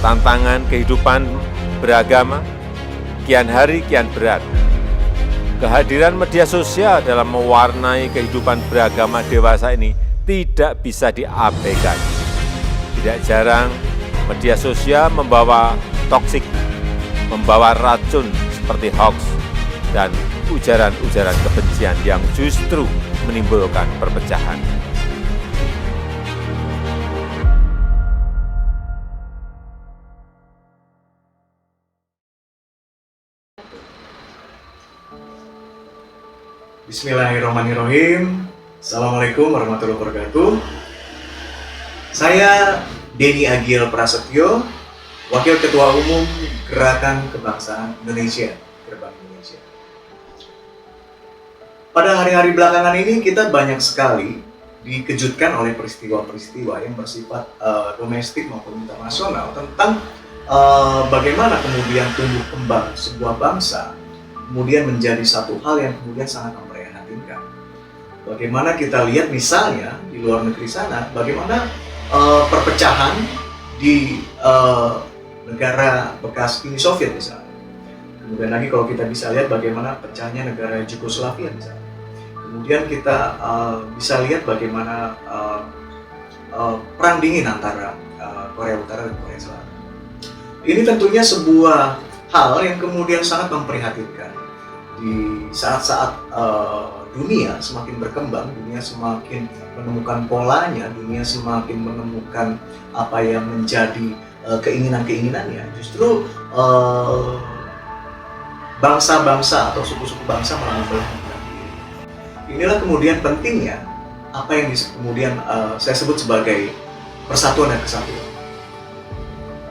Tantangan kehidupan beragama kian hari kian berat. Kehadiran media sosial dalam mewarnai kehidupan beragama dewasa ini tidak bisa diabaikan. Tidak jarang media sosial membawa toksik, membawa racun seperti hoax dan ujaran-ujaran kebencian yang justru menimbulkan perpecahan. Bismillahirrahmanirrahim. Assalamualaikum warahmatullahi wabarakatuh. Saya Denny Agil Prasetyo, Wakil Ketua Umum Gerakan Kebangsaan Indonesia, Gerbang Indonesia. Pada hari-hari belakangan ini kita banyak sekali dikejutkan oleh peristiwa-peristiwa yang bersifat domestik maupun internasional tentang bagaimana kemudian tumbuh kembang sebuah bangsa kemudian menjadi satu hal yang kemudian sangat memprihatinkan. Bagaimana kita lihat misalnya di luar negeri sana, bagaimana perpecahan di negara bekas Uni Soviet misalnya. Kemudian lagi kalau kita bisa lihat bagaimana pecahnya negara Yugoslavia misalnya. Kemudian kita bisa lihat bagaimana perang dingin antara Korea Utara dan Korea Selatan. Ini tentunya sebuah hal yang kemudian sangat memprihatinkan. Di saat-saat dunia semakin berkembang, dunia semakin menemukan polanya, dunia semakin menemukan apa yang menjadi keinginan-keinginannya, justru bangsa-bangsa atau suku-suku bangsa malah membelah-belah diri. Inilah kemudian pentingnya apa yang kemudian saya sebut sebagai persatuan dan kesatuan.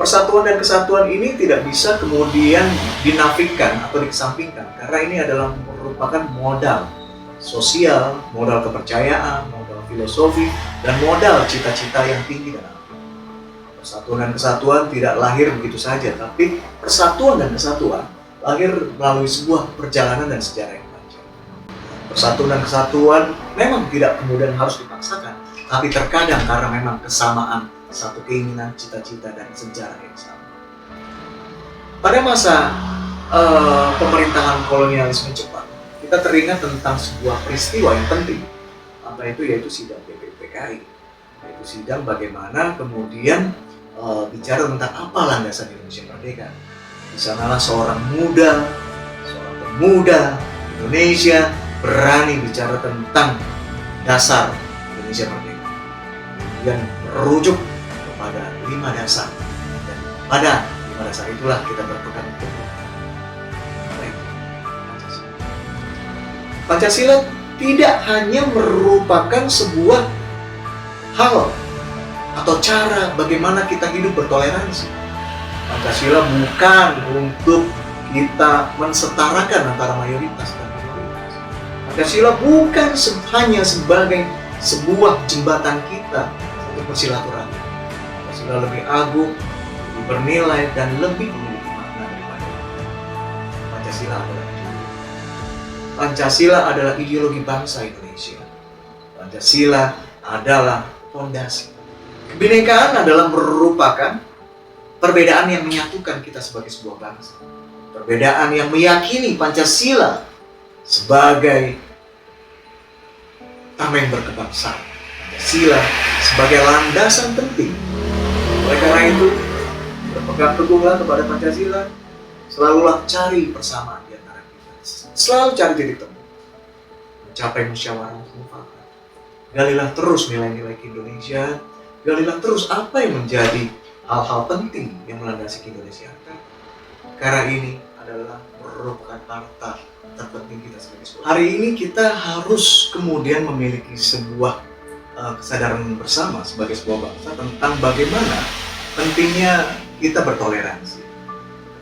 Persatuan dan kesatuan ini tidak bisa kemudian dinafikan atau dikesampingkan karena ini adalah merupakan modal sosial, modal kepercayaan, modal filosofi, dan modal cita-cita yang tinggi dan agung. Persatuan dan kesatuan tidak lahir begitu saja, tapi persatuan dan kesatuan lahir melalui sebuah perjalanan dan sejarah yang panjang. Persatuan dan kesatuan memang tidak kemudian harus dipaksakan, tapi terkadang karena memang kesamaan satu keinginan, cita-cita, dan sejarah yang sama. Pada masa pemerintahan kolonialisme Jepang, kita teringat tentang sebuah peristiwa yang penting, apa itu yaitu sidang PPPKI, yaitu sidang bagaimana kemudian bicara tentang apa landasan Indonesia Merdeka. Di sanalah seorang pemuda Indonesia berani bicara tentang dasar Indonesia Merdeka, yang merujuk pada 5 dasar, dan pada 5 dasar itulah kita berpegang teguh. Pancasila tidak hanya merupakan sebuah hal atau cara bagaimana kita hidup bertoleransi. Pancasila bukan untuk kita mensetarakan antara mayoritas dan minoritas. Pancasila bukan hanya sebagai sebuah jembatan kita untuk bersilaturahmi. Pancasila lebih agung, lebih bernilai, dan lebih memiliki makna daripada Pancasila adalah ideologi. Pancasila adalah ideologi bangsa Indonesia. Pancasila adalah fondasi. Kebinekaan adalah merupakan perbedaan yang menyatukan kita sebagai sebuah bangsa. Perbedaan yang meyakini Pancasila sebagai tameng berkebangsaan. Pancasila sebagai landasan penting. Oleh karena itu, berpegang teguhlah kepada Pancasila, selalulah cari persamaan di antara kita. Selalu cari titik temu. Mencapai musyawarah mufakat. Galilah terus nilai-nilai Indonesia, galilah terus apa yang menjadi hal-hal penting yang melandasi Indonesiaan. Karena ini adalah merupakan harta terpenting kita sebagai sebuah. Hari ini kita harus kemudian memiliki sebuah kesadaran bersama sebagai sebuah bangsa tentang bagaimana pentingnya kita bertoleransi.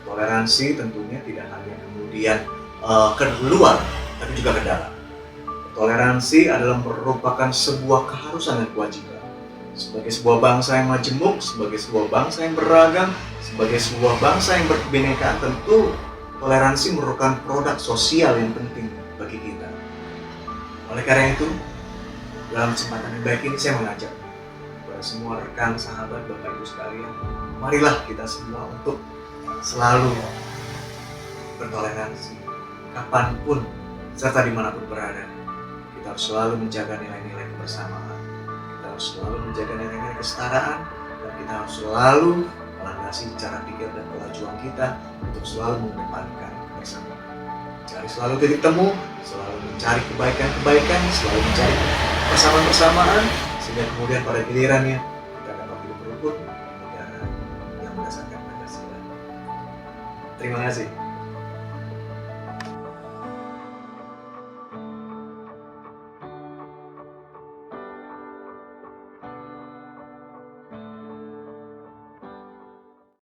Toleransi tentunya tidak hanya kemudian ke luar, tapi juga ke dalam. Toleransi adalah merupakan sebuah keharusan dan kewajiban. Sebagai sebuah bangsa yang majemuk, sebagai sebuah bangsa yang beragam, sebagai sebuah bangsa yang berkebinekaan, tentu toleransi merupakan produk sosial yang penting bagi kita. Oleh karena itu, dalam kesempatan yang baik ini saya mengajak kepada kepada semua rekan, sahabat, Bapak Ibu sekalian, marilah kita semua untuk selalu bertoleransi, kapanpun, serta dimanapun berada. Kita harus selalu menjaga nilai-nilai kebersamaan, kita harus selalu menjaga nilai-nilai kesetaraan, dan kita harus selalu melandasi cara pikir dan pola juang kita untuk selalu mengedepankan kebersamaan. Cari selalu titik temu, selalu mencari kebaikan-kebaikan, selalu mencari persamaan-persamaan, sehingga kemudian pada gilirannya kita dapat hidup rukun di negara yang berdasarkan Pancasila. Terima kasih.